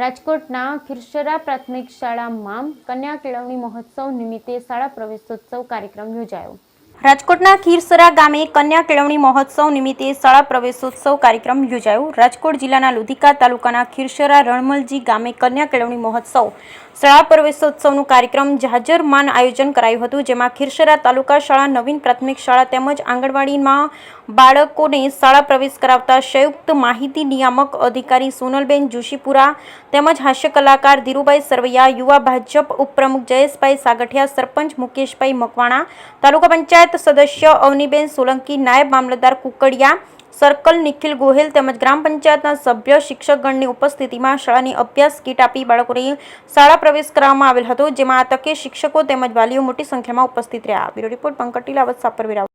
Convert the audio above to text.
રાજકોટના ખીરસરા પ્રાથમિક શાળામાં કન્યા કેળવણી મહોત્સવ નિમિત્તે શાળા પ્રવેશોત્સવ કાર્યક્રમ યોજાયો। રાજકોટના ખીરસરા ગામે કન્યા કેળવણી મહોત્સવ નિમિત્તે શાળા પ્રવેશોત્સવ કાર્યક્રમ યોજાયો। રાજકોટ જિલ્લાના લુધિકા તાલુકાના ખીરસરા રણમલજી ગામે કન્યા કેળવણી મહોત્સવ શાળા પ્રવેશોત્સવનું કાર્યક્રમ જાજરમાન આયોજન કરાયું હતું, જેમાં ખીરસરા તાલુકા શાળા, નવીન પ્રાથમિક શાળા તેમજ આંગણવાડીમાં બાળકોને શાળા પ્રવેશ કરાવતા સંયુક્ત માહિતી નિયામક અધિકારી સોનલબેન જોશીપુરા તેમજ હાસ્ય કલાકાર ધીરુભાઈ સરવૈયા, યુવા ભાજપ ઉપપ્રમુખ જયેશભાઈ સાગઠિયા, સરપંચ મુકેશભાઈ મકવાણા, તાલુકા પંચાયત સદસ્ય અવનીબેન સોલંકી, નાયબ મામલતદાર કુકડિયા સર્કલ નિખિલ ગોહેલ તેમજ ગ્રામ પંચાયતના સભ્ય શિક્ષકગણની ઉપસ્થિતિમાં શાળાની અભ્યાસ કીટ આપી બાળકોને શાળા પ્રવેશ કરાવવામાં આવેલ હતો, જેમાં આ તકે શિક્ષકો તેમજ વાલીઓ મોટી સંખ્યામાં ઉપસ્થિત રહ્યા। Bureau report Pankaj Tilavat, Sapar Veraval.